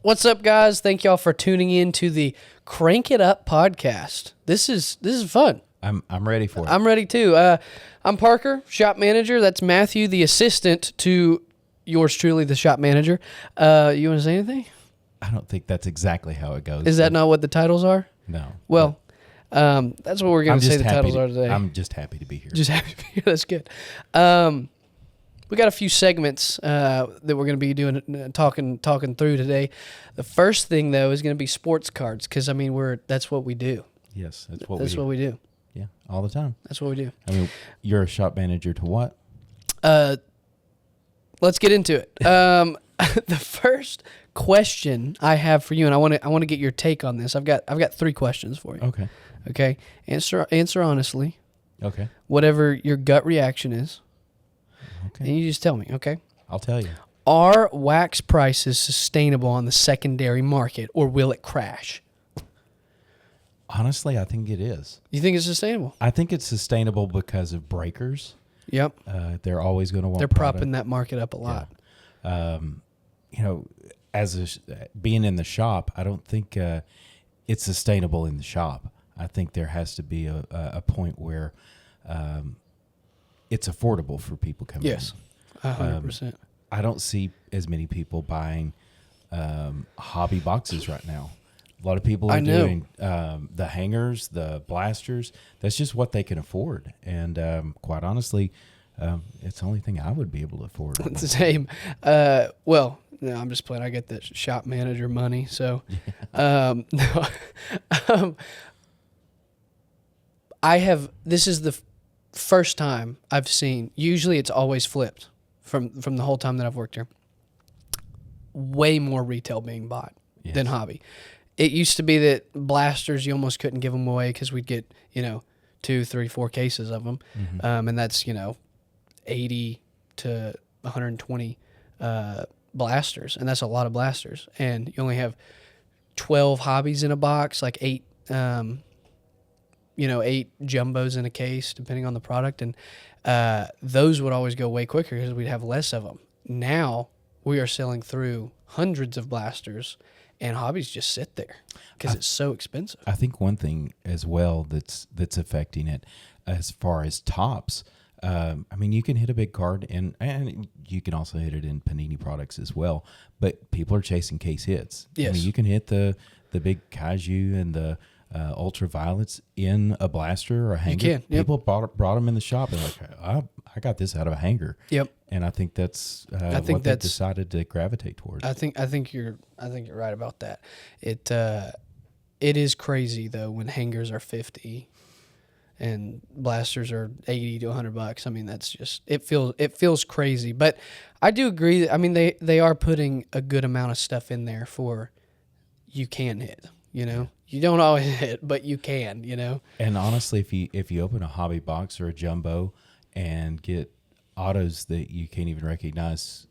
What's up, guys? Thank y'all for tuning in to the Crank It Up podcast. This is fun. I'm ready for it. I'm ready too. I'm Parker, shop manager. That's Matthew, the assistant to yours truly, the shop manager. You want to say anything? I don't think that's exactly how it goes. Is that not what the titles are? No. Well, that's what we're going to say the titles are today. I'm just happy to be here. Just happy to be here. That's good. We got a few segments that we're going to be doing, talking through today. The first thing, though, is going to be sports cards because, I mean, that's what we do. Yes, that's what we do. Yeah, all the time. That's what we do. I mean, you're a shop manager to what? Let's get into it. The first question I have for you, and I want to get your take on this. I've got 3 questions for you. Okay. Okay. Answer honestly. Okay. Whatever your gut reaction is. Okay. And you just tell me, okay? I'll tell you. Are wax prices sustainable on the secondary market, or will it crash? Honestly, I think it is. You think it's sustainable? I think it's sustainable because of breakers. Yep. They're always going to want. They're propping that market up a lot. Yeah. Being in the shop, I don't think it's sustainable in the shop. I think there has to be a point where it's affordable for people coming in. Yes, 100%. I don't see as many people buying hobby boxes right now. A lot of people are doing the hangers, the blasters. That's just what they can afford. And quite honestly, it's the only thing I would be able to afford. It's the same. Well, no, I'm just playing. I get the shop manager money. So, this is the first time I've seen, usually it's always flipped from the whole time that I've worked here, way more retail being bought than hobby. It used to be that blasters, you almost couldn't give them away because we'd get, 2, 3, 4 cases of them. Mm-hmm. And that's, 80 to 120 blasters. And that's a lot of blasters. And you only have 12 hobbies in a box, like 8 jumbos in a case, depending on the product. And those would always go way quicker because we'd have less of them. Now we are selling through hundreds of blasters, and hobbies just sit there because it's so expensive. I think one thing as well that's affecting it as far as tops, you can hit a big card, and you can also hit it in Panini products as well, but people are chasing case hits. Yes. I mean, you can hit the big Kaiju and the ultraviolets in a blaster or a hanger. You can. Yep. People brought them in the shop and I got this out of a hanger. Yep. And I think that's what they decided to gravitate towards. I think you're right about that. It is crazy though when hangers are $50 and blasters are $80 to $100. I mean, that's just it feels crazy. But I do agree that, I mean, they are putting a good amount of stuff in there for you can hit. You don't always hit, but you can. And honestly, if you open a hobby box or a jumbo and get autos that you can't even recognize,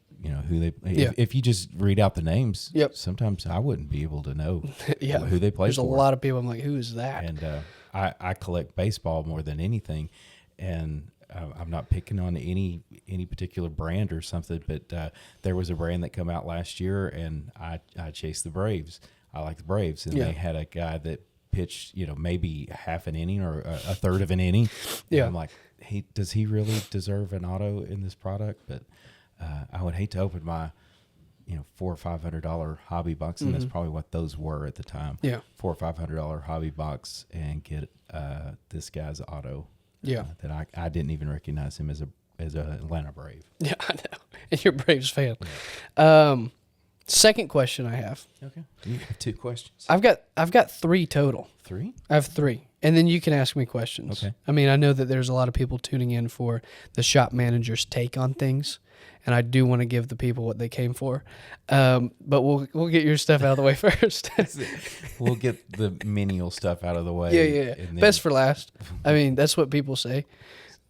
who they. If you just read out the names, sometimes I wouldn't be able to know who they play for. There's a lot of people. I'm like, who is that? And I collect baseball more than anything, and I'm not picking on any particular brand or something, but there was a brand that came out last year, and I chased the Braves. I like the Braves, and they had a guy that pitched, maybe half an inning or a third of an inning. And I'm like, does he really deserve an auto in this product? But I would hate to open my, $400 or $500 hobby box, and that's probably what those were at the time. Yeah, $400 or $500 hobby box, and get this guy's auto. That I didn't even recognize him as a Atlanta Brave. Yeah, I know, and you're a Braves fan. Second question I have. Okay. You have 2 questions. I've got 3 total. 3? I have 3. And then you can ask me questions. Okay. I mean, I know that there's a lot of people tuning in for the shop manager's take on things, and I do want to give the people what they came for. But we'll get your stuff out of the way first. We'll get the menial stuff out of the way. Yeah. And then best for last. I mean, that's what people say.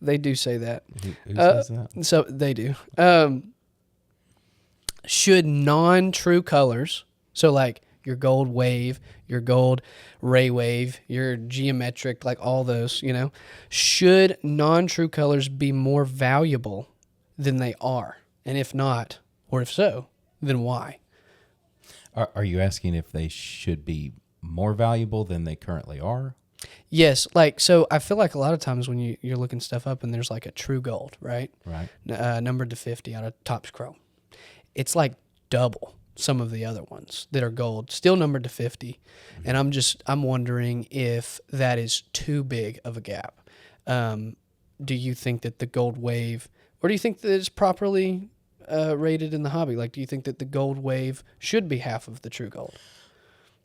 They do say that. Who says that? So they do. Should non-true colors, so like your gold wave, your gold ray wave, your geometric, like all those, should non-true colors be more valuable than they are? And if not, or if so, then why? Are you asking if they should be more valuable than they currently are? Yes, like, so I feel like a lot of times when you're looking stuff up and there's like a true gold, right? Right. Numbered to 50 out of Topps Chrome. It's like double some of the other ones that are gold, still numbered to 50. And I'm wondering if that is too big of a gap. Do you think that the gold wave, or do you think that it's properly rated in the hobby? Like, do you think that the gold wave should be half of the true gold?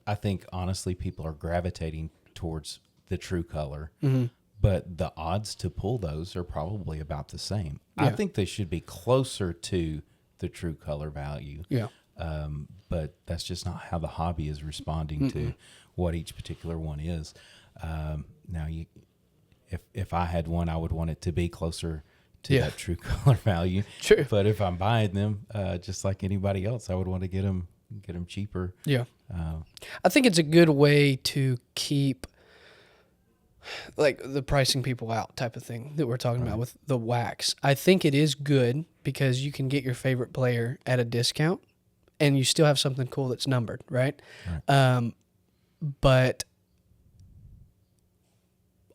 I think honestly, people are gravitating towards the true color, Mm-hmm. but the odds to pull those are probably about the same. I Yeah. think they should be closer to the true color value. Yeah. But that's just not how the hobby is responding to what each particular one is. Now, if I had one, I would want it to be closer to Yeah. that true color value. True. But if I'm buying them, just like anybody else, I would want to get them cheaper. Yeah. I think it's a good way to keep like the pricing people out type of thing that we're talking about with the wax. I think it is good because you can get your favorite player at a discount and you still have something cool that's numbered, right? But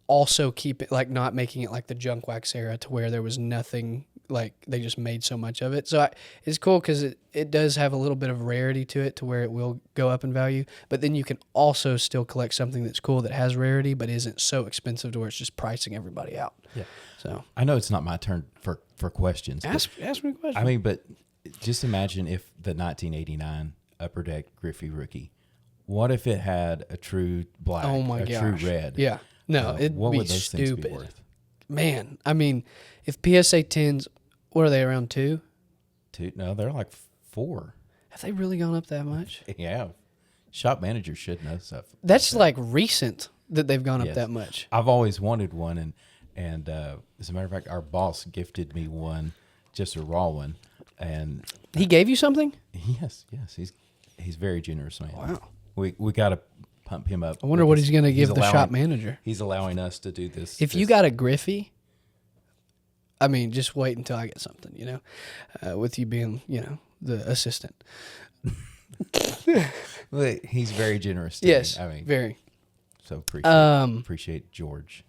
also keep it like not making it like the junk wax era to where there was nothing, like they just made so much of it. So it's cool because it does have a little bit of rarity to it to where it will go up in value. But then you can also still collect something that's cool that has rarity but isn't so expensive to where it's just pricing everybody out. Yeah. So I know it's not my turn for questions. ask me a question. I mean, but just imagine if the 1989 Upper Deck Griffey rookie, what if it had a true black, Oh my a gosh. true red? Yeah. No, it'd what be would those things stupid. be worth? Man, I mean, if PSA 10s, what are they, around 2? No, they're like 4. Have they really gone up that much? Yeah. Shop managers should know stuff. That's like recent that they've gone up Yes. that much. I've always wanted one, and as a matter of fact, our boss gifted me one, just a raw one, and He gave you something? yes, he's very generous man. Wow. We got to pump him up. I wonder what he's going to give the allowing- shop manager. He's allowing us to do this. If you got a Griffey, I mean, just wait until I get something, with you being, the assistant. He's very generous. To Yes, me. I mean, very. so appreciate George.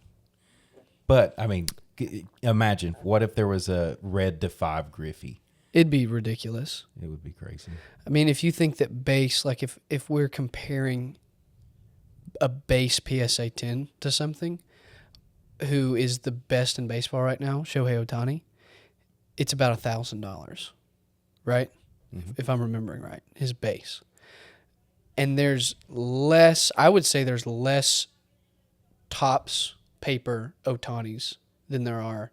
But I mean, imagine what if there was a red to 5 Griffey? It'd be ridiculous. It would be crazy. I mean, if you think that base, like if we're comparing a base PSA 10 to something, who is the best in baseball right now, Shohei Ohtani, it's about $1,000, right? Mm-hmm. If I'm remembering right, his base. And I would say there's less Topps paper Ohtanis than there are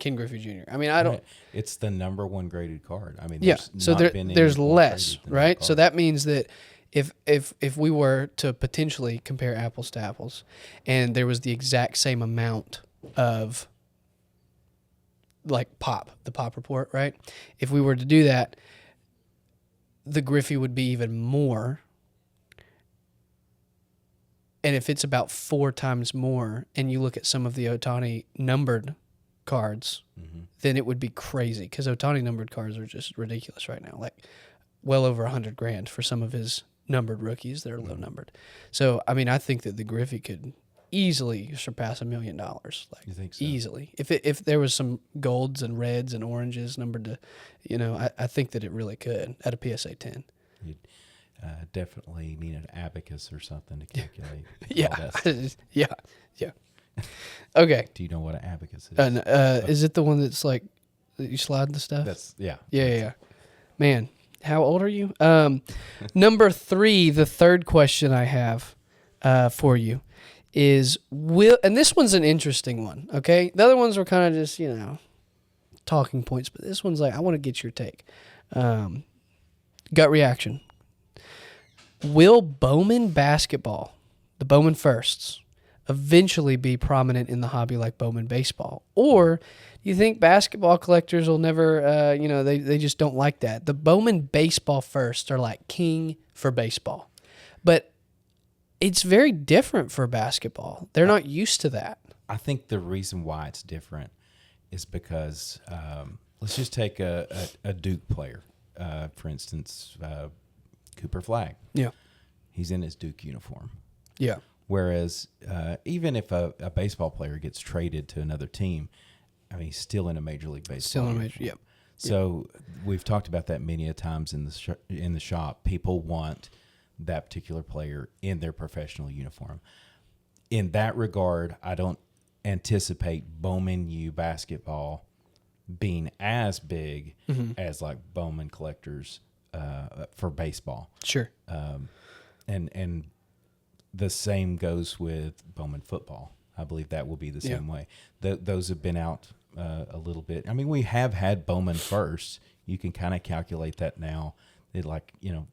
Ken Griffey Jr. I mean, I don't. It's the number 1 graded card. I mean, Yeah, so not been there's any more less, graded than right? that So card. that means that if we were to potentially compare apples to apples, and there was the exact same amount of like the pop report, right? If we were to do that, the Griffey would be even more. And if it's about 4 times more, and you look at some of the Ohtani numbered cards, then it would be crazy because Ohtani numbered cards are just ridiculous right now. Like well over $100,000 for some of his numbered rookies that are low numbered. So, I mean, I think that the Griffey could easily surpass $1 million. Like, You think so? easily. If there was some golds and reds and oranges numbered to, I think that it really could at a PSA 10. You'd definitely need an abacus or something to calculate. all Yeah. that. yeah. Okay. Do you know what an abacus is? Is it the one that's like that you slide the stuff? That's yeah. Yeah. Man, how old are you? Number 3, the third question I have for you is and this one's an interesting one, okay? The other ones were kind of just, talking points, but this one's like, I want to get your take. Gut reaction. Will Bowman basketball, the Bowman firsts, eventually be prominent in the hobby like Bowman baseball? Or do you think basketball collectors will never, they just don't like that? The Bowman baseball firsts are like king for baseball. But it's very different for basketball. They're not used to that. I think the reason why it's different is because let's just take a Duke player, for instance, Cooper Flagg. Yeah. He's in his Duke uniform. Yeah. Whereas even if a baseball player gets traded to another team, I mean, he's still in a Major League Baseball. Still in a major. Yep. So we've talked about that many a times in the shop. People want that particular player in their professional uniform. In that regard, I don't anticipate Bowman U basketball being as big as like Bowman collectors for baseball. Sure. And the same goes with Bowman football. I believe that will be the same way. Those have been out a little bit. I mean, we have had Bowman first. You can kind of calculate that now. The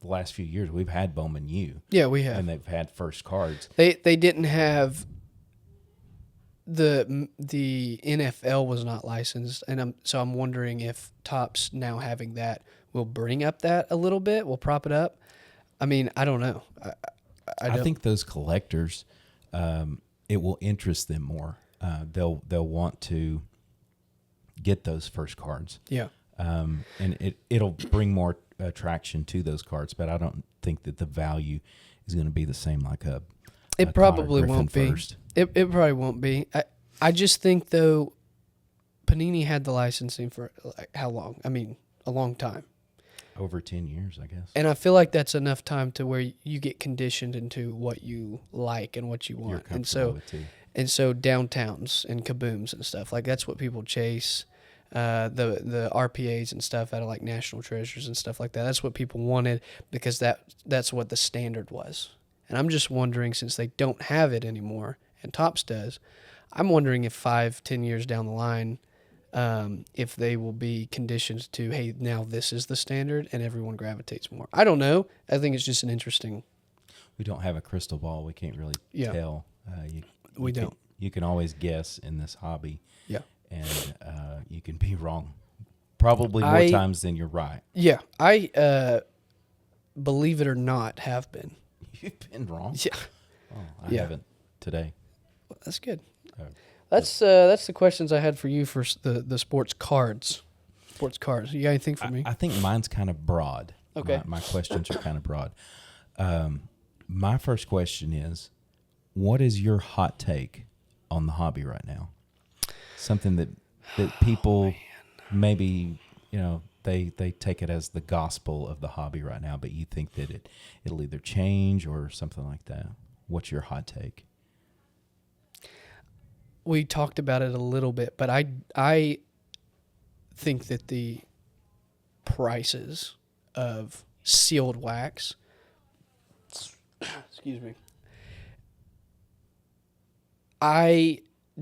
last few years we've had Bowman U. Yeah, we have. And they've had first cards. They didn't have the NFL was not licensed, and I'm wondering if Topps now having that will bring up that a little bit, will prop it up. I mean, I don't know. I think those collectors, it will interest them more. They'll want to get those first cards. Yeah. And it'll bring more attraction to those cards, but I don't think that the value is going to be the same like a It probably won't be. first. It probably won't be. I just think though, Panini had the licensing for like how long? I mean, a long time. Over 10 years, I guess. And I feel like that's enough time to where you get conditioned into what you like and what you want. You're comfortable with too. And so downtowns and kabooms and stuff, like that's what people chase. The RPAs and stuff out of like National Treasures and stuff like that. That's what people wanted because that's what the standard was. And I'm just wondering, since they don't have it anymore and Topps does, I'm wondering if 5-10 years down the line, if they will be conditioned to, hey, now this is the standard and everyone gravitates more. I don't know. I think it's just an interesting. We don't have a crystal ball. We can't really tell. We don't. You can always guess in this hobby. Yeah. And you can be wrong probably more times than you're right. Yeah. I, believe it or not, have been. You've been wrong? Yeah. Oh, I haven't today. Well, that's good. That's the questions I had for you for the sports cards. Sports cards. You got anything for me? I think mine's kind of broad. Okay. My questions are kind of broad. My first question is, what is your hot take on the hobby right now? Something that people maybe, they take it as the gospel of the hobby right now, but you think that it'll either change or something like that. What's your hot take? We talked about it a little bit, but I think that the prices of sealed wax, excuse me, I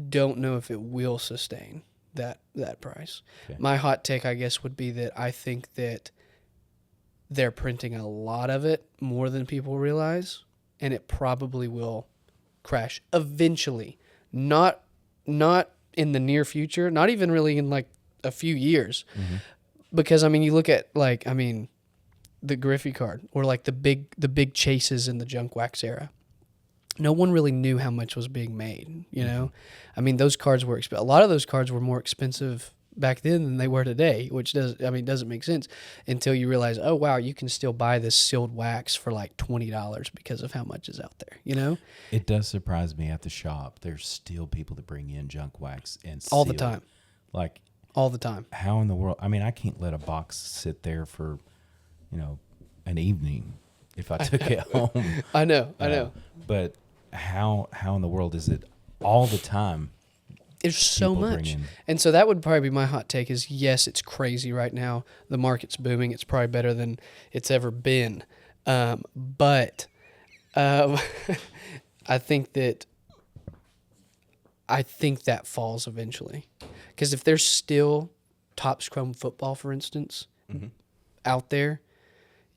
don't know if it will sustain that price. Okay. My hot take, I guess, would be that I think that they're printing a lot of it, more than people realize, and it probably will crash eventually. Not in the near future, not even really in like a few years. Mm-hmm. Because I mean, you look at the Griffey card or like the big chases in the junk wax era. No one really knew how much was being made, you know? I mean, those cards were a lot of those cards were more expensive back then than they were today, which doesn't make sense until you realize, oh wow, you can still buy this sealed wax for like $20 because of how much is out there, you know? It does surprise me at the shop. There's still people that bring in junk wax and all the time. Like all the time. How in the world? I mean, I can't let a box sit there for, an evening if I took it home. I know. But how in the world is it all the time? There's so much. And so that would probably be my hot take is, yes, it's crazy right now. The market's booming. It's probably better than it's ever been. But I think that falls eventually. Because if there's still Topps Chrome football, for instance, out there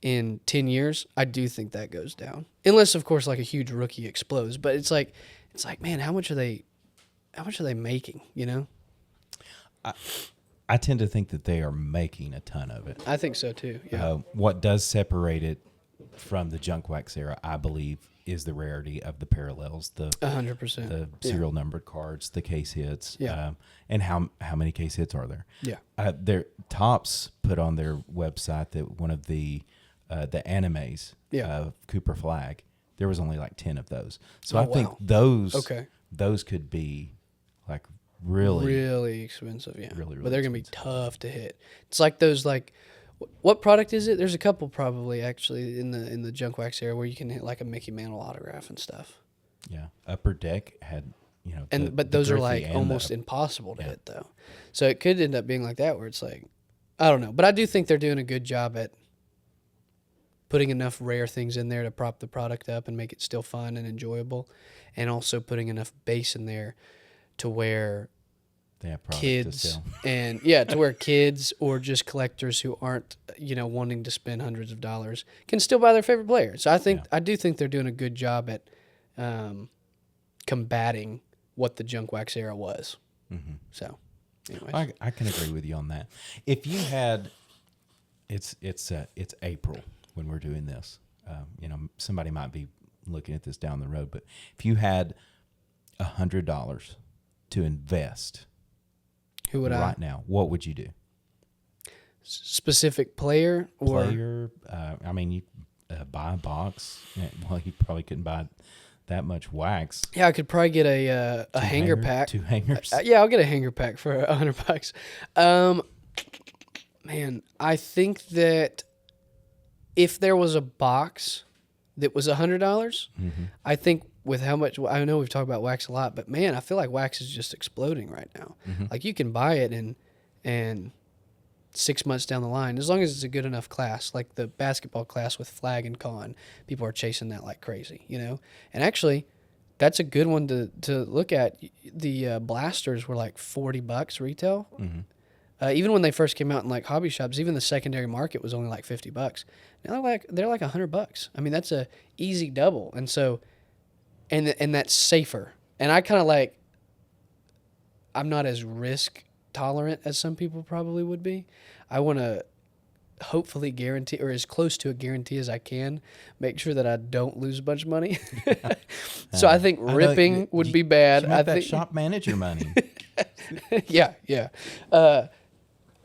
in 10 years, I do think that goes down. Unless, of course, like a huge rookie explodes. But it's like, man, how much are they making, you know? I tend to think that they are making a ton of it. I think so too, yeah. What does separate it from the junk wax era, I believe, is the rarity of the parallels, the 100%. the serial numbered cards, the case hits, Yeah. and how many case hits are there? Yeah. Their Tops put on their website that one of the animes of Cooper Flag, there was only like 10 of those. So I think wow. those could be like really expensive, yeah. really but they're gonna be expensive. tough to hit. It's like those what product is it? There's a couple probably actually in the junk wax area where you can hit like a Mickey Mantle autograph and stuff. Yeah, Upper Deck had But those are Griffey like and almost impossible to hit though. So it could end up being like that where it's like, I don't know. But I do think they're doing a good job at putting enough rare things in there to prop the product up and make it still fun and enjoyable, and also putting enough base in there to where they have product to kids sell. and to where kids or just collectors who aren't wanting to spend hundreds of dollars can still buy their favorite player. So I do think they're doing a good job at combating what the junk wax era was. Mm-hmm. So, anyways. I can agree with you on that. If you had, it's April when we're doing this. Somebody might be looking at this down the road, but if you had $100 to invest, who would right now, what would you do? Specific player or player? You buy a box. Well, you probably couldn't buy that much wax. Yeah, I could probably get a hanger pack. 2 hangers. Yeah, I'll get a hanger pack for $100. Man, I think that if there was a box that was $100, Mm-hmm. I think with how much, I know we've talked about wax a lot, but man, I feel like wax is just exploding right now. Mm-hmm. Like you can buy it and 6 months down the line, as long as it's a good enough class, like the basketball class with flag and con, people are chasing that like crazy, And actually, that's a good one to look at. The blasters were like $40 retail. Mm-hmm. Even when they first came out in like hobby shops, even the secondary market was only like $50. Now they're like $100. I mean, that's a easy double, and so, and that's safer. And I kind of like, I'm not as risk tolerant as some people probably would be. I want to hopefully guarantee, or as close to a guarantee as I can, make sure that I don't lose a bunch of money. So I think ripping would be bad. I think shop manager money. Yeah.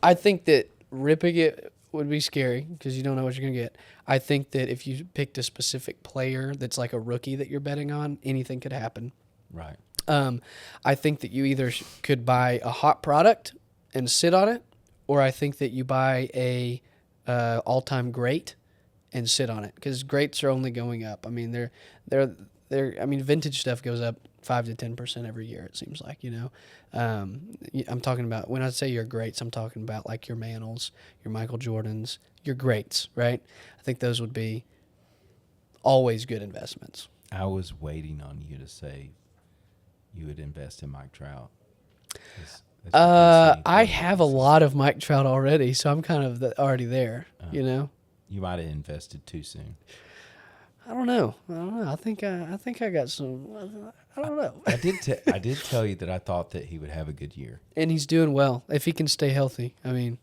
I think that ripping it would be scary because you don't know what you're going to get. I think that if you picked a specific player that's like a rookie that you're betting on, anything could happen. Right. I think that you either could buy a hot product and sit on it, or I think that you buy a all-time great and sit on it, because greats are only going up. I mean, vintage stuff goes up 5 to 10% every year. It seems like, I'm talking about, when I say your greats, I'm talking about like your Mantles, your Michael Jordans, your greats, right? I think those would be always good investments. I was waiting on you to say you would invest in Mike Trout. I have a lot of Mike Trout already, so I'm kind of already there, You might have invested too soon. I don't know. I think I got some. I don't know. I did tell you that I thought that he would have a good year, and he's doing well if he can stay healthy. I mean,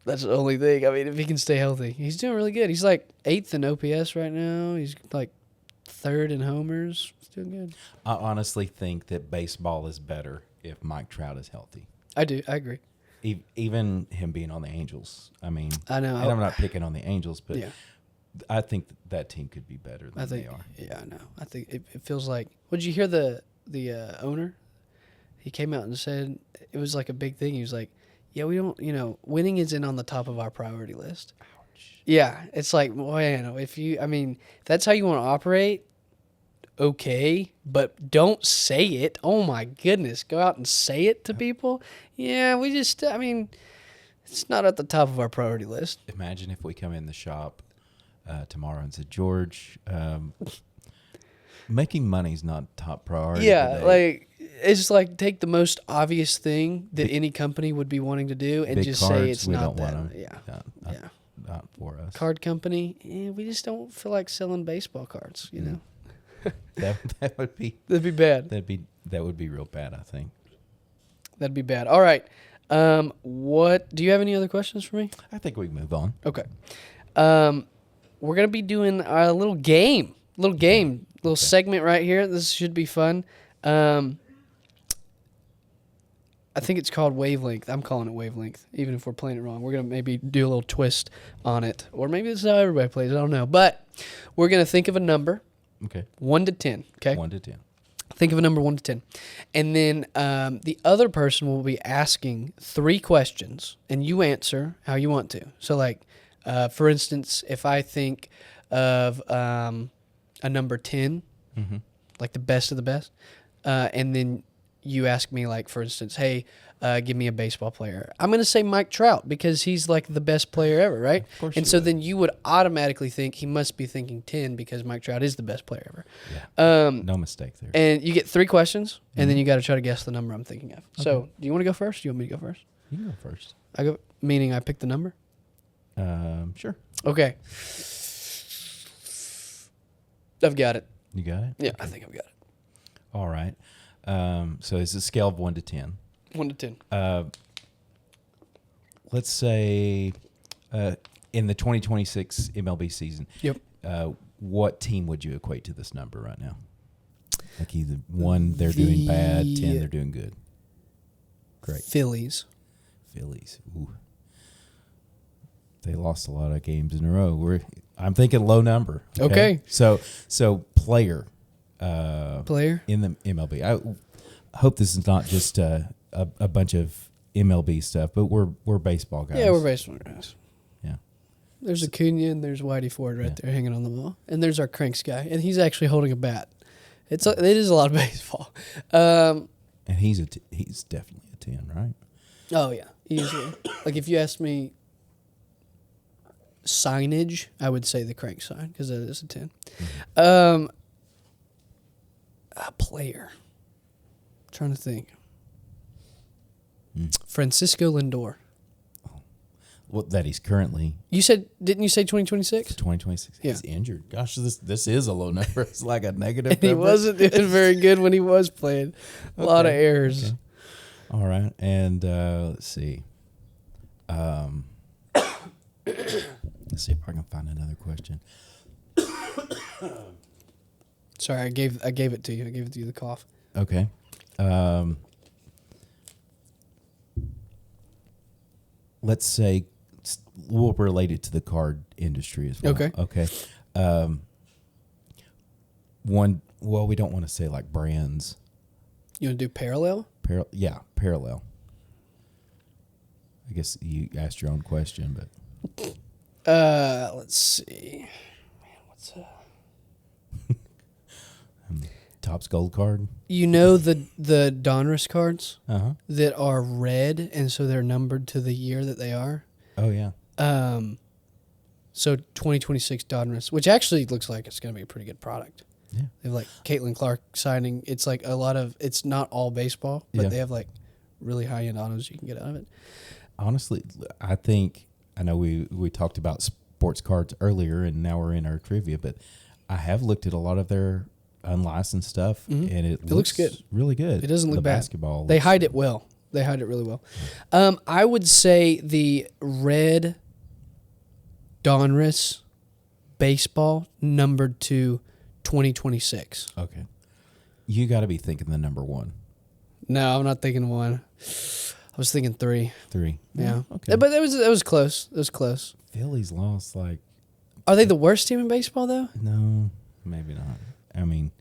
that's the only thing. I mean, if he can stay healthy, he's doing really good. He's like 8th in OPS right now. He's like 3rd in homers. He's doing good. I honestly think that baseball is better if Mike Trout is healthy. I do. I agree. Even him being on the Angels. I mean, I know. And I'm not picking on the Angels, but yeah. I think that team could be better than they are. Yeah, I know. I think it feels like. Did you hear the owner? He came out and said it was like a big thing. He was like, "Yeah, we don't. Winning isn't on the top of our priority list." Ouch. Yeah, it's like, well, if that's how you want to operate, okay, but don't say it. Oh my goodness, go out and say it to people. Yeah, it's not at the top of our priority list. Imagine if we come in the shop tomorrow and said, George, making money's not top priority. Yeah, today. it's just like take the most obvious thing that any company would be wanting to do and just say it's not that. Want them. Yeah. Not for us. Card company, we just don't feel like selling baseball cards, That would be That'd be bad. That would be real bad, I think. That'd be bad. All right. What do you have any other questions for me? I think we can move on. Okay. we're gonna be doing a little game, little segment right here. This should be fun. I think it's called Wavelength. I'm calling it Wavelength, even if we're playing it wrong. We're going to maybe do a little twist on it. Or maybe this is how everybody plays. I don't know. But we're going to think of a number. Okay. 1 to 10. Okay? 1 to 10. Think of a number 1 to 10. And then the other person will be asking 3 questions, and you answer how you want to. So, like, for instance, if I think of a number 10, like the best of the best, and then you ask me, like, for instance, hey, give me a baseball player. I'm going to say Mike Trout because he's, like, the best player ever, right? Of course. And so then you would automatically think he must be thinking 10 because Mike Trout is the best player ever. Yeah. No mistake there. And you get 3 questions, and then you got to try to guess the number I'm thinking of. Okay. So do you want to go first? Do you want me to go first? You can go first. Meaning I pick the number? Sure. Okay. I've got it. You got it? Yeah, I think I've got it. All right. So it's a scale of 1 to 10. 1 to 10. Let's say in the 2026 MLB season. Yep. What team would you equate to this number right now? Like either 1, they're doing bad, 10, they're doing good. Great. Phillies. Ooh. They lost a lot of games in a row. I'm thinking low number. Okay. So player. Player? In the MLB. I hope this is not just a bunch of MLB stuff, but we're baseball guys. Yeah, we're baseball guys. Yeah. There's Acuna and there's Whitey Ford right there hanging on the wall. And there's our Cranks guy, and he's actually holding a bat. It is a lot of baseball. And he's definitely a 10, right? Oh, yeah. Easily. Like, if you asked me signage, I would say the Crank sign, because that is a 10. A player. I'm trying to think. Francisco Lindor. Well, that he's currently. Didn't you say 2026? 2026. Yeah. He's injured. Gosh, this is a low number. It's like a negative He number. wasn't doing very good when he was playing. A lot of errors. Okay. All right. And let's see. Let's see if I can find another question. Sorry, I gave it to you. I gave it to you, the cough. Okay. Let's say we'll relate it to the card industry as well. Okay. Well, we don't want to say like brands. You want to do parallel? Parallel. I guess you asked your own question, but. Let's see. Man, what's Topps Gold card. You know the Donruss cards Uh-huh. that are red, and so they're numbered to the year that they are. Oh yeah. So 2026 Donruss, which actually looks like it's going to be a pretty good product. Yeah. They have like Caitlin Clark signing. It's like a lot of. It's not all baseball, but they have like really high end autos you can get out of it. Honestly, I know we talked about sports cards earlier, and now we're in our trivia, but I have looked at a lot of their unlicensed stuff, and it looks good. Really good. It doesn't look bad. Basketball. They hide it well. They hide it really well. I would say the red Donruss baseball numbered to 2026. Okay. You got to be thinking the number 1. No, I'm not thinking 1. I was thinking 3. 3. Yeah. Okay. But that was close. It was close. Phillies lost like. Are they the worst team in baseball though? No, maybe not. I mean,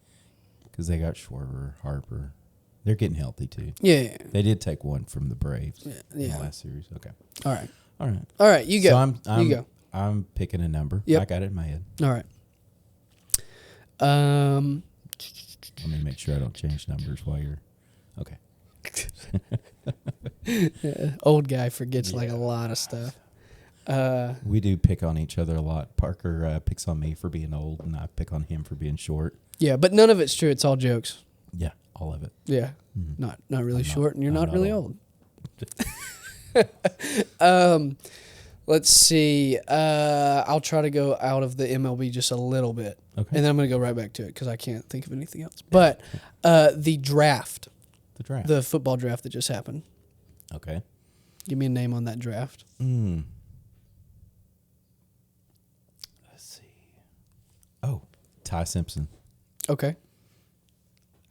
because they got Schwarber, Harper. They're getting healthy too. Yeah. They did take one from the Braves in Yeah. the last series. Okay. All right. All right. You go. So you go. I'm picking a number. Yep. I got it in my head. All right. Let me make sure I don't change numbers while you're. Okay. Old guy forgets like a lot of stuff. We do pick on each other a lot. Parker picks on me for being old, and I pick on him for being short. Yeah, but none of it's true. It's all jokes. Yeah, all of it. Yeah, not really short, and you're not really old. Let's see. I'll try to go out of the MLB just a little bit, Okay. and then I'm going to go right back to it because I can't think of anything else. But the draft, the football draft that just happened. Okay. Give me a name on that draft. Let's see. Ty Simpson. Okay.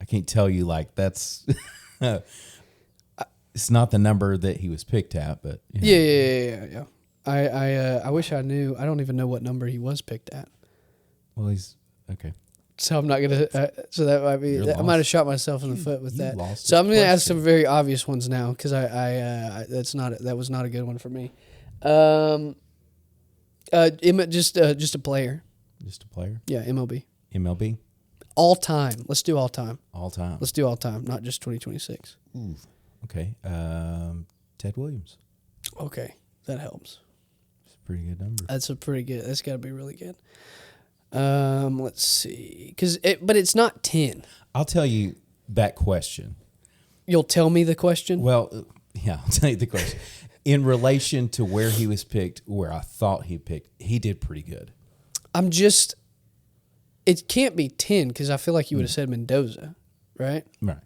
I can't tell you like that's. It's not the number that he was picked at, but you know. Yeah. I wish I knew. I don't even know what number he was picked at. Well, he's okay. So I'm not gonna. So that might be. I might have shot myself in the foot with that. So I'm gonna ask some very obvious ones now because that was not a good one for me. Just a player. Just a player. Yeah, MLB. MLB. All time. Let's do all time. All time. Let's do all time, not just 2026. Ooh. Okay. Ted Williams. Okay, that helps. It's a pretty good number. That's got to be really good. Let's see, but it's not 10. I'll tell you that question. You'll tell me the question? Well, yeah, I'll tell you the question. In relation to where he was picked, where I thought he picked, he did pretty good. It can't be 10 because I feel like you would have said Mendoza, right? Right.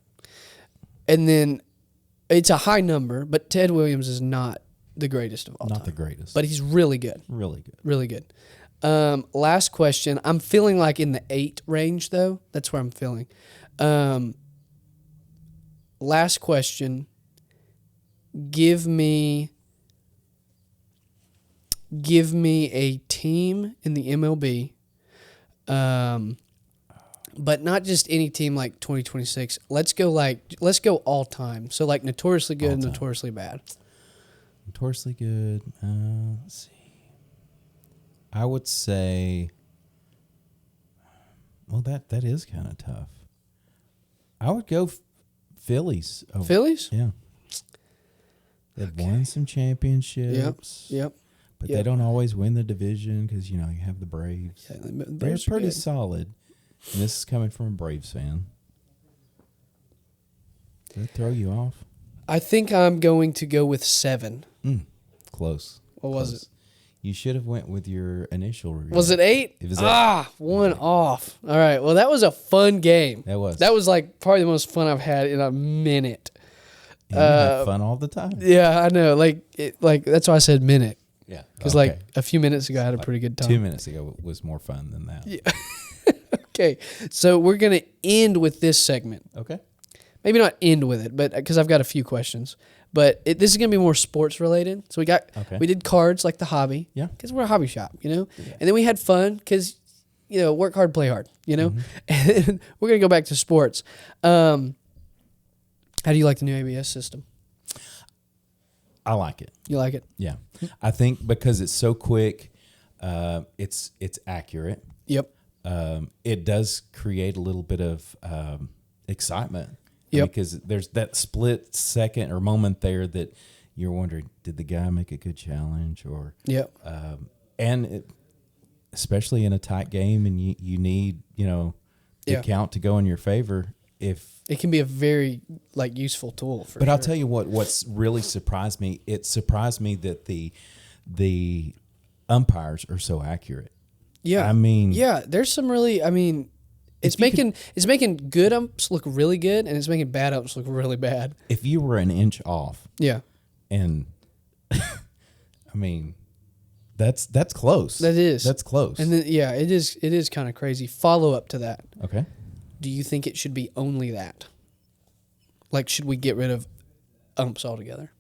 And then it's a high number, but Ted Williams is not the greatest of all time. Not the greatest. But he's really good. Really good. Really good. Last question. I'm feeling like in the 8 range, though. That's where I'm feeling. Last question. Give me a team in the MLB, but not just any team like 2026. Let's go all time. So like notoriously good and notoriously bad. Notoriously good. Let's see. I would say, well, that is kind of tough. I would go Phillies. Oh, Phillies? Yeah. They've won some championships. Yep. But they don't always win the division because, you have the Braves. Yeah, They're pretty solid. And this is coming from a Braves fan. Did that throw you off? I think I'm going to go with 7. Close. What was it? You should have went with your initial review. Was it 8? It was 8. One off. All right. Well, that was a fun game. That was. That was like probably the most fun I've had in a minute. You have fun all the time. Yeah, I know. Like that's why I said minute. Yeah. Because like a few minutes ago, I had a pretty good time. 2 minutes ago was more fun than that. Yeah. Okay. So we're going to end with this segment. Okay. Maybe not end with it, but because I've got a few questions. But this is going to be more sports related. So we did cards like the hobby. Yeah. Because we're a hobby shop, Yeah. And then we had fun because, work hard, play hard, Mm-hmm. And we're going to go back to sports. How do you like the new ABS system? I like it. You like it? Yeah. I think because it's so quick, it's accurate. Yep. It does create a little bit of excitement. Yep. Because there's that split second or moment there that you're wondering, did the guy make a good challenge? Or yep. Especially in a tight game and you need, the count to go in your favor. If it can be a very useful tool But I'll tell you what's really surprised me. It surprised me that the umpires are so accurate. Yeah. I mean, there's some really, it's making good umps look really good and it's making bad umps look really bad. If you were an inch off. Yeah. And that's close. That is. That's close. And then, it is kind of crazy. Follow up to that. Okay. Do you think it should be only that? Should we get rid of umps altogether?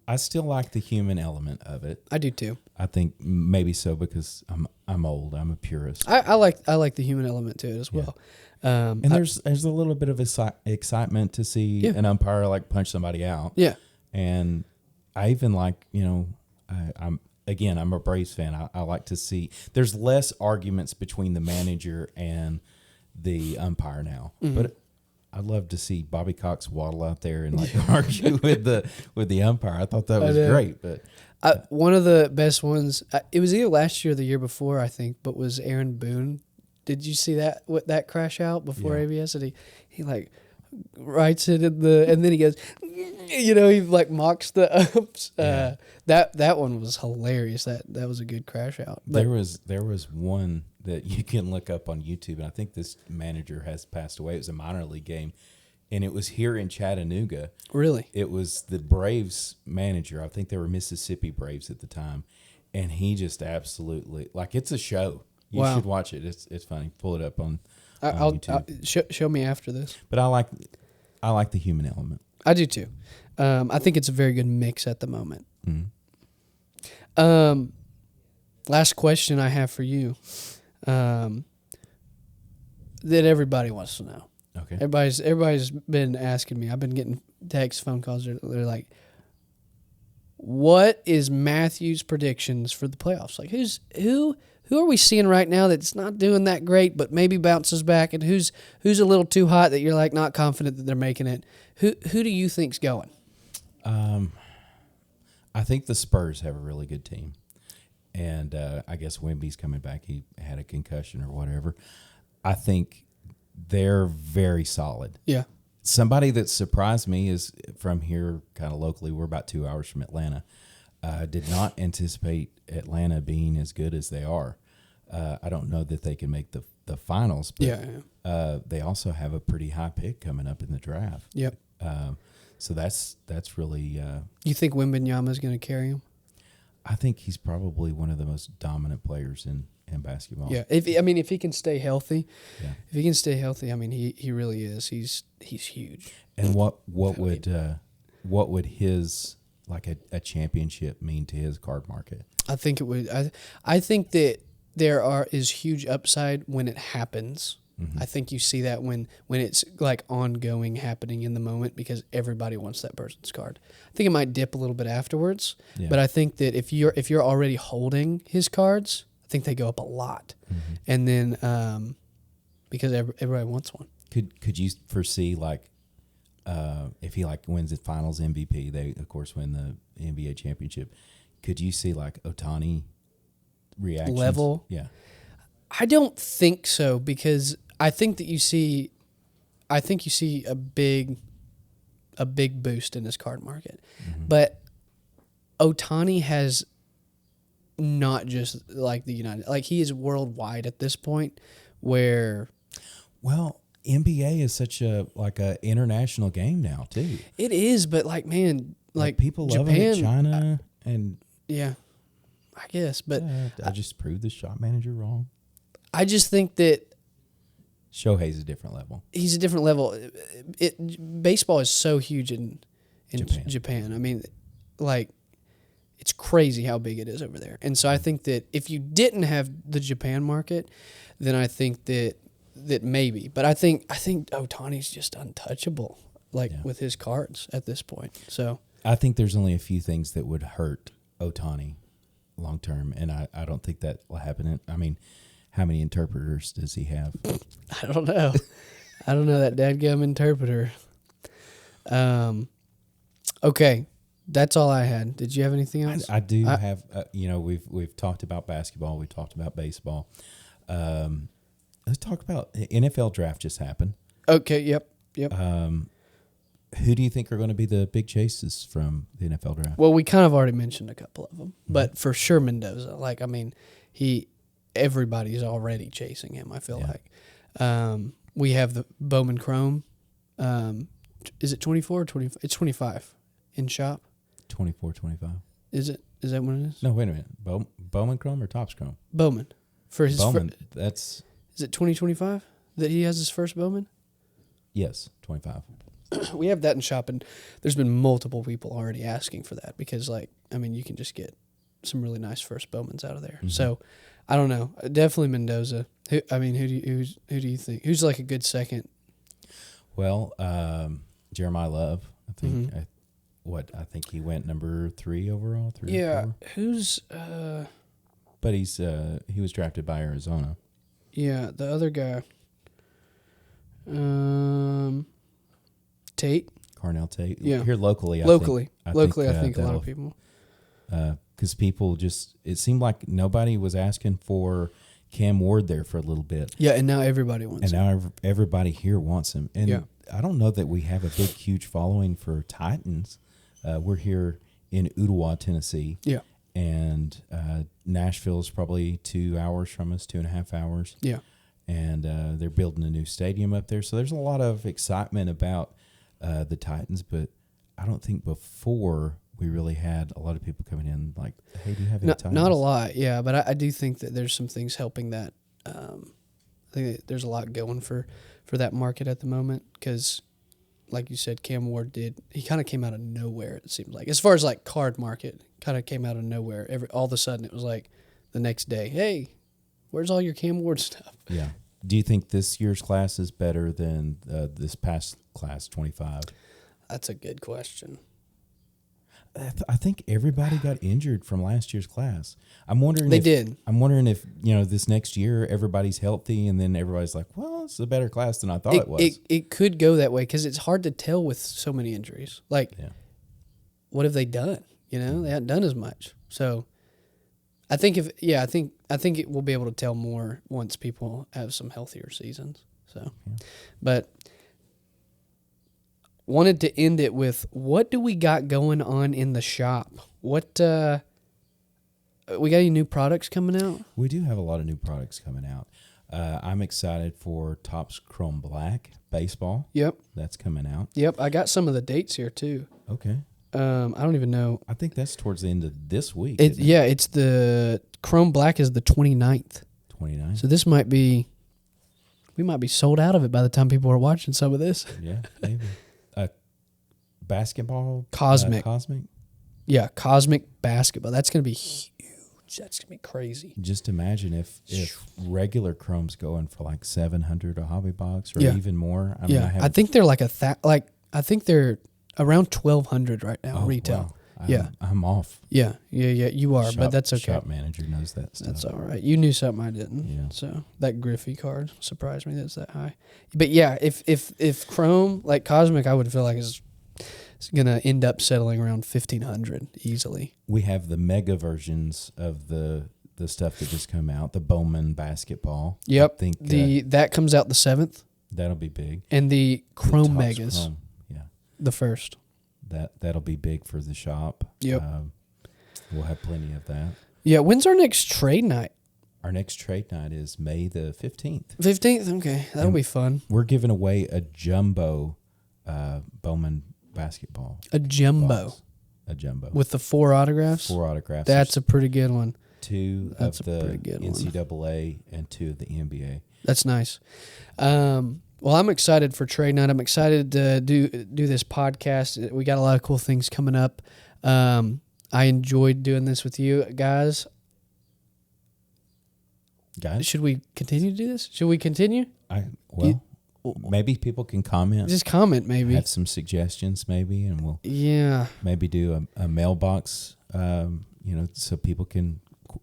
I still like the human element of it. I do too. I think maybe so because I'm old. I'm a purist. I like the human element to it as well. And there's a little bit of excitement to see an umpire punch somebody out. Yeah. And I even I'm a Braves fan. I like to see there's less arguments between the manager and the umpire now. Mm-hmm. But I'd love to see Bobby Cox waddle out there and argue with the umpire. I thought that was great. But one of the best ones, it was either last year or the year before, I think, but was Aaron Boone. Did you see that crash out before ABS? And he writes it and then he goes, he mocks the umps. Yeah. That one was hilarious. That was a good crash out. But there was one that you can look up on YouTube, and I think this manager has passed away. It was a minor league game, and it was here in Chattanooga. Really? It was the Braves manager. I think they were Mississippi Braves at the time, and he just absolutely it's a show. You Wow. should watch it. It's funny. Pull it up on YouTube. Show me after this. But I like the human element. I do too. I think it's a very good mix at the moment. Mm-hmm. Last question I have for you, that everybody wants to know. Okay. Everybody's been asking me. I've been getting texts, phone calls. They're like, "What is Matthew's predictions for the playoffs? Like, who are we seeing right now that's not doing that great, but maybe bounces back, and who's a little too hot that you're like not confident that they're making it? Who do you think's going?" I think the Spurs have a really good team, and I guess Wemby's coming back. He had a concussion or whatever. I think they're very solid. Yeah. Somebody that surprised me is from here, kind of locally. We're about 2 hours from Atlanta. Did not anticipate Atlanta being as good as they are. I don't know that they can make the finals, but they also have a pretty high pick coming up in the draft. Yep. So that's really. You think Wembanyama's going to carry him? I think he's probably one of the most dominant players in basketball. Yeah. If he can stay healthy, Yeah. I mean, he really is. He's huge. And what would his like a championship mean to his card market? I think it would. I think that is huge upside when it happens. Mm-hmm. I think you see that when it's like ongoing, happening in the moment, because everybody wants that person's card. I think it might dip a little bit afterwards, but I think that if you're already holding his cards, I think they go up a lot. Mm-hmm. And then because everybody wants one. Could you foresee like if he like wins the Finals MVP, they of course win the NBA championship. Could you see like Ohtani reactions? Level? Yeah. I don't think so, because I think that you see a big boost in his card market. Mm-hmm. But Ohtani has not just like the United, like he is worldwide at this point, where NBA is such a international game now too. it is, but like man, like people Japan, love it in China and yeah, I guess, but I just proved the shot manager wrong. I just think that Shohei's a different level. he's a different level. Baseball is so huge in Japan. I mean, like, it's crazy how big it is over there. And so I think that if you didn't have the Japan market, then I think that maybe. But I think Ohtani's just untouchable, with his cards at this point. So I think there's only a few things that would hurt Ohtani long term, and I don't think that will happen. I mean, how many interpreters does he have? I don't know. I don't know that dadgum interpreter. Okay, that's all I had. Did you have anything else? I do have. We've talked about basketball. We've talked about baseball. Let's talk about NFL draft just happened. Okay. Yep. Who do you think are going to be the big chases from the NFL draft? Well, we kind of already mentioned a couple of them, but for sure Mendoza. Like, I mean, everybody's already chasing him, I feel like. We have the Bowman Chrome. Is it 24 or 25? It's 25 in shop. 24, 25. Is it? Is that what it is? No, wait a minute. Bowman Chrome or Topps Chrome? Bowman. For his Bowman, that's... Is it 2025 that he has his first Bowman? Yes, 25. We have that in shop, and there's been multiple people already asking for that because, you can just get some really nice first Bowmans out of there. Mm-hmm. So, I don't know. Definitely Mendoza. Who do you think? Who's like a good second? Well, Jeremiah Love. I think. Mm-hmm. I think he went number 3 overall. 3 or 4. Who's? But he was drafted by Arizona. Yeah, the other guy. Tate. Carnell Tate. Yeah. Here locally. I think a lot of people. Because people it seemed like nobody was asking for Cam Ward there for a little bit. Yeah, and now everybody wants him. And now everybody here wants him. And I don't know that we have a big, huge following for Titans. We're here in Ottawa, Tennessee. Yeah. And Nashville is probably 2 hours from us, 2.5 hours. Yeah. And they're building a new stadium up there. So there's a lot of excitement about the Titans, but I don't think before we really had a lot of people coming in like, hey, do you have any Titans? Not a lot, yeah, but I do think that there's some things helping that I think there's a lot going for that market at the moment because, like you said, Cam Ward he kind of came out of nowhere, it seems like. As far as like card market, kind of came out of nowhere. All of a sudden it was like the next day, hey, where's all your Cam Ward stuff? Yeah. Do you think this year's class is better than this past class, 25? That's a good question. I think everybody got injured from last year's class. I'm wondering They did. I'm wondering if, this next year everybody's healthy and then everybody's like, well, it's a better class than I thought it was. It could go that way because it's hard to tell with so many injuries. Like, what have they done? They haven't done as much. So I think I think it will be able to tell more once people have some healthier seasons. So, but wanted to end it with, what do we got going on in the shop? What we got any new products coming out? We do have a lot of new products coming out. I'm excited for Topps Chrome Black baseball. Yep, that's coming out. Yep, I got some of the dates here too. Okay. I don't even know. I think that's towards the end of this week. It's the Chrome Black is the 29th. 29th. So this might be, we might be sold out of it by the time people are watching some of this. Yeah, maybe. Basketball? Cosmic. Cosmic? Yeah, Cosmic basketball. That's going to be huge. That's going to be crazy. Just imagine if regular Chrome's going for like 700 a hobby box or even more. I think they're like I think they're around 1,200 right now retail. Wow. I'm off. Yeah, you are, but that's okay. Shop manager knows that stuff. That's all right. You knew something I didn't. Yeah. So that Griffey card surprised me that's that high. But yeah, if Chrome, like Cosmic, I would feel like it's going to end up settling around 1,500 easily. We have the mega versions of the stuff that just come out, the Bowman basketball. Yep. I think that comes out the 7th. That'll be big. And the Chrome Topps Megas. Chrome, yeah. The first. That'll be big for the shop. Yep. We'll have plenty of that. Yeah, when's our next trade night? Our next trade night is May the 15th. 15th? Okay, that'll be fun. We're giving away a jumbo Bowman basketball. A jumbo. Box. A jumbo. With the 4 autographs? 4 autographs. That's a pretty good one. 2 That's of the pretty good NCAA and 2 of the NBA. That's nice. Well, I'm excited for trade night. I'm excited to do this podcast. We got a lot of cool things coming up. I enjoyed doing this with you guys. Should we continue to do this? Should we continue? Maybe people can comment. Just comment, maybe. Have some suggestions, maybe, and we'll maybe do a mailbox. So people can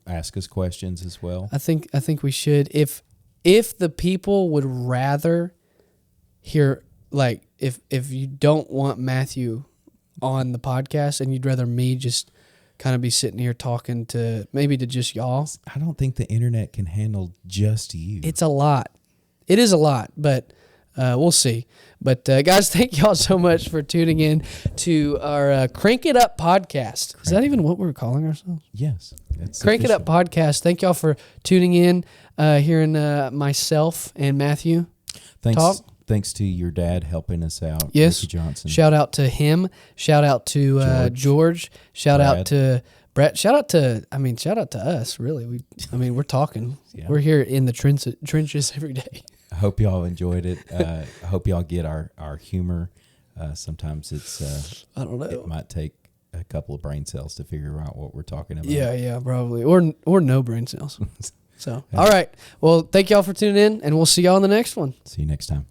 ask us questions as well. I think we should. If the people would rather hear, like, if you don't want Matthew on the podcast and you'd rather me just kind of be sitting here talking to just y'all. I don't think the internet can handle just you. It's a lot. It is a lot, but we'll see. But guys, thank y'all so much for tuning in to our Crank It Up podcast. Is that even what we're calling ourselves? Yes. Crank It Up podcast. Thank y'all for tuning in, hearing myself and Matthew talk. Thanks to your dad helping us out. Yes. Ricky Johnson. Shout out to him. Shout out to George. Shout out to Brett. Shout out to us, really. We're talking. Yeah. We're here in the trenches every day. I hope y'all enjoyed it. I hope y'all get our humor. Sometimes it's I don't know. It might take a couple of brain cells to figure out what we're talking about. Yeah, probably. Or no brain cells. So, all right. Well, thank y'all for tuning in, and we'll see y'all in the next one. See you next time.